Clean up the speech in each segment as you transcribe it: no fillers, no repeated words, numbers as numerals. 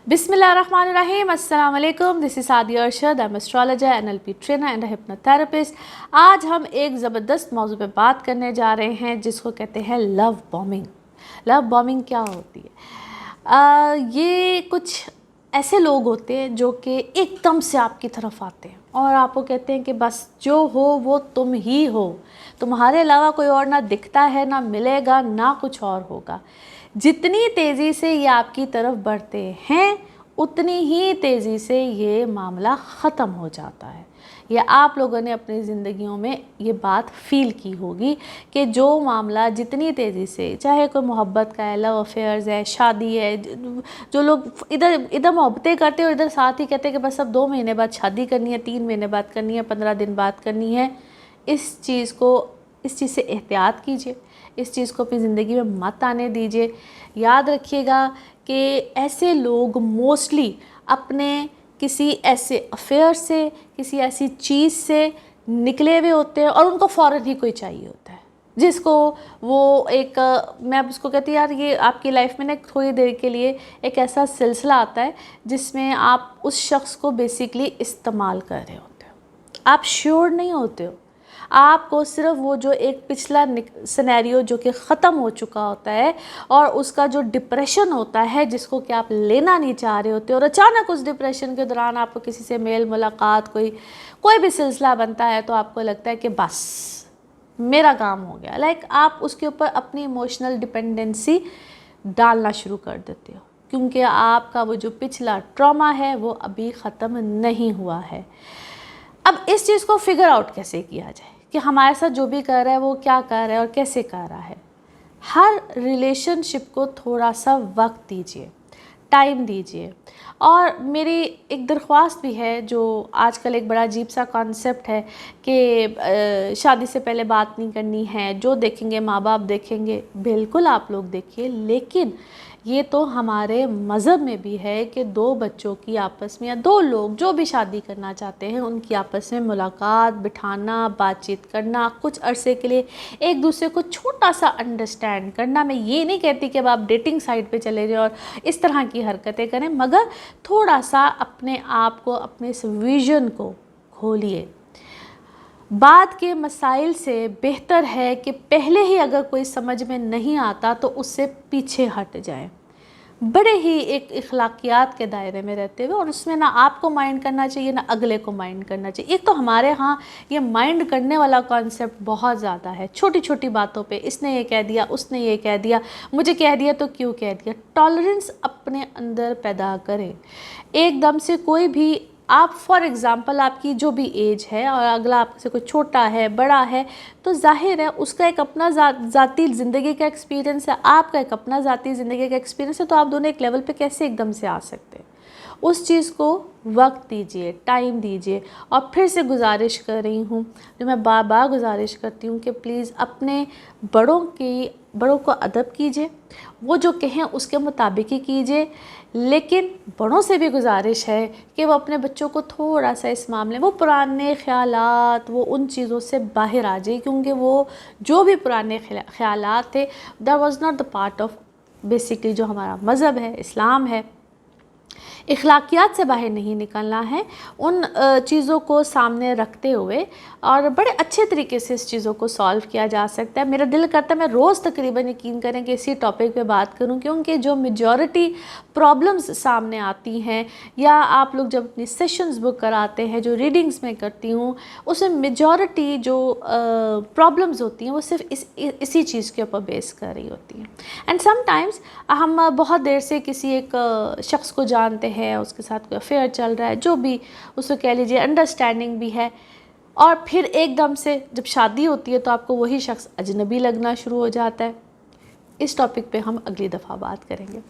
बिस्मिल्लाहिर्रहमानिर्रहीम, अस्सलाम वालेकुम। This is Sadia Arshad, I am astrologer, NLP trainer and hypnotherapist. आज हम एक ज़बरदस्त मौजू पे बात करने जा रहे हैं जिसको कहते हैं लव बॉम्बिंग। लव बॉम्बिंग क्या होती है? ये कुछ ऐसे लोग होते हैं जो कि एकदम से आपकी तरफ आते हैं और आपको कहते हैं कि बस जो हो वो तुम ही हो, तुम्हारे अलावा कोई और ना दिखता है, ना मिलेगा, ना कुछ और होगा। जितनी तेज़ी से ये आपकी तरफ बढ़ते हैं उतनी ही तेज़ी से ये मामला ख़त्म हो जाता है। ये आप लोगों ने अपनी ज़िंदगियों में ये बात फ़ील की होगी कि जो मामला जितनी तेज़ी से, चाहे कोई मोहब्बत का है, लव अफेयर्स है, शादी है, जो लोग इधर मोहब्बतें करते हैं और इधर साथ ही कहते हैं कि बस अब 2 महीने बाद शादी करनी है, 3 महीने बाद करनी है, 15 दिन बाद करनी है। इस चीज़ से एहतियात कीजिए, इस चीज़ को अपनी ज़िंदगी में मत आने दीजिए। याद रखिएगा कि ऐसे लोग मोस्टली अपने किसी ऐसे अफेयर से, किसी ऐसी चीज़ से निकले हुए होते हैं और उनको फ़ौरन ही कोई चाहिए होता है, जिसको वो एक मैं अब उसको कहती यार ये आपकी लाइफ में ना थोड़ी देर के लिए एक ऐसा सिलसिला आता है जिसमें आप उस शख्स को बेसिकली इस्तेमाल कर रहे होते हो। आप श्योर नहीं होते हो, आपको सिर्फ वो जो एक पिछला सिनेरियो जो कि ख़त्म हो चुका होता है और उसका जो डिप्रेशन होता है जिसको कि आप लेना नहीं चाह रहे होते, और अचानक उस डिप्रेशन के दौरान आपको किसी से मेल मुलाकात कोई भी सिलसिला बनता है तो आपको लगता है कि बस मेरा काम हो गया। लाइक आप उसके ऊपर अपनी इमोशनल डिपेंडेंसी डालना शुरू कर देते हो क्योंकि आपका वो जो पिछला ट्रॉमा है वो अभी ख़त्म नहीं हुआ है। अब इस चीज़ को फिगर आउट कैसे किया जाए कि हमारे साथ जो भी कर रहा है वो क्या कर रहा है और कैसे कर रहा है। हर रिलेशनशिप को थोड़ा सा वक्त दीजिए, टाइम दीजिए। और मेरी एक दरख्वास्त भी है, जो आजकल एक बड़ा अजीब सा कॉन्सेप्ट है कि शादी से पहले बात नहीं करनी है, जो देखेंगे माँ बाप देखेंगे। बिल्कुल आप लोग देखिए, लेकिन ये तो हमारे मज़हब में भी है कि 2 बच्चों की आपस में, या 2 लोग जो भी शादी करना चाहते हैं उनकी आपस में मुलाकात बिठाना, बातचीत करना, कुछ अरसे के लिए एक दूसरे को छोटा सा अंडरस्टैंड करना। मैं ये नहीं कहती कि अब आप डेटिंग साइट पे चले जाएं और इस तरह की हरकतें करें, मगर थोड़ा सा अपने आप को, अपने इस विज़न को खोलिए। बाद के मसाइल से बेहतर है कि पहले ही अगर कोई समझ में नहीं आता तो उससे पीछे हट जाए, बड़े ही एक इखलाकियात के दायरे में रहते हुए, और उसमें ना आपको माइंड करना चाहिए ना अगले को माइंड करना चाहिए। एक तो हमारे यहाँ ये माइंड करने वाला कॉन्सेप्ट बहुत ज़्यादा है, छोटी छोटी बातों पे इसने ये कह दिया, उसने ये कह दिया, मुझे कह दिया तो क्यों कह दिया। टॉलरेंस अपने अंदर पैदा करें। एकदम से कोई भी, आप फॉर एग्ज़ाम्पल आपकी जो भी एज है और अगला आपसे कोई छोटा है, बड़ा है, तो जाहिर है उसका एक अपना ज़ाती ज़िंदगी का एक्सपीरियंस है, आपका एक अपना ज़ाती ज़िंदगी का एक्सपीरियंस है, तो आप दोनों एक लेवल पे कैसे एकदम से आ सकते हैं। उस चीज़ को वक्त दीजिए, टाइम दीजिए। और फिर से गुजारिश कर रही हूँ, जो मैं बार बार गुजारिश करती हूँ कि प्लीज़ अपने बड़ों को अदब कीजिए, वो जो कहें उसके मुताबिक ही कीजिए। लेकिन बड़ों से भी गुजारिश है कि वो अपने बच्चों को थोड़ा सा इस मामले, वो पुराने ख़यालात, वो उन चीज़ों से बाहर आ जाए, क्योंकि वो जो भी पुराने ख़यालात थे that was not the part of basically जो हमारा मज़हब है, इस्लाम है। इखलाकियात से बाहर नहीं निकलना है, उन चीज़ों को सामने रखते हुए, और बड़े अच्छे तरीके से इस चीज़ों को सॉल्व किया जा सकता है। मेरा दिल करता है मैं रोज़ तकरीबन, यकीन करें, कि इसी टॉपिक पे बात करूं, क्योंकि जो मेजॉरिटी प्रॉब्लम्स सामने आती हैं, या आप लोग जब अपनी सेशंस बुक कराते हैं, जो रीडिंग्स में करती हूँ, उसमें मेजॉरिटी जो प्रॉब्लम्स होती हैं वो सिर्फ इसी चीज़ के ऊपर बेस कर रही होती हैं। एंड समटाइम्स हम बहुत देर से किसी एक शख्स को जानते हैं, उसके साथ कोई अफेयर चल रहा है, जो भी उसको कह लीजिए, अंडरस्टैंडिंग भी है, और फिर एकदम से जब शादी होती है तो आपको वही शख्स अजनबी लगना शुरू हो जाता है। इस टॉपिक पे हम अगली दफ़ा बात करेंगे।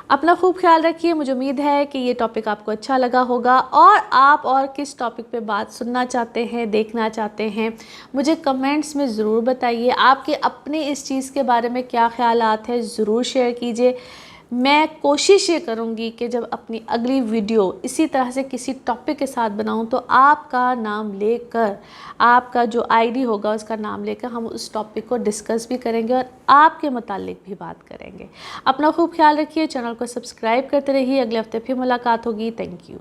अपना खूब ख्याल रखिए। मुझे उम्मीद है कि ये टॉपिक आपको अच्छा लगा होगा, और आप और किस टॉपिक पे बात सुनना चाहते हैं, देखना चाहते हैं, मुझे कमेंट्स में ज़रूर बताइए। आपके अपने इस चीज़ के बारे में क्या ख्यालात हैं, ज़रूर शेयर कीजिए। میں کوشش یہ کروں گی کہ جب اپنی اگلی ویڈیو اسی طرح سے کسی ٹاپک کے ساتھ بناؤں تو آپ کا نام لے کر، آپ کا جو آئی ڈی ہوگا اس کا نام لے کر ہم اس ٹاپک کو ڈسکس بھی کریں گے اور آپ کے متعلق بھی بات کریں گے۔ اپنا خوب خیال رکھیے، چینل کو سبسکرائب کرتے رہیے، اگلے ہفتے پھر ملاقات ہوگی۔ Thank you.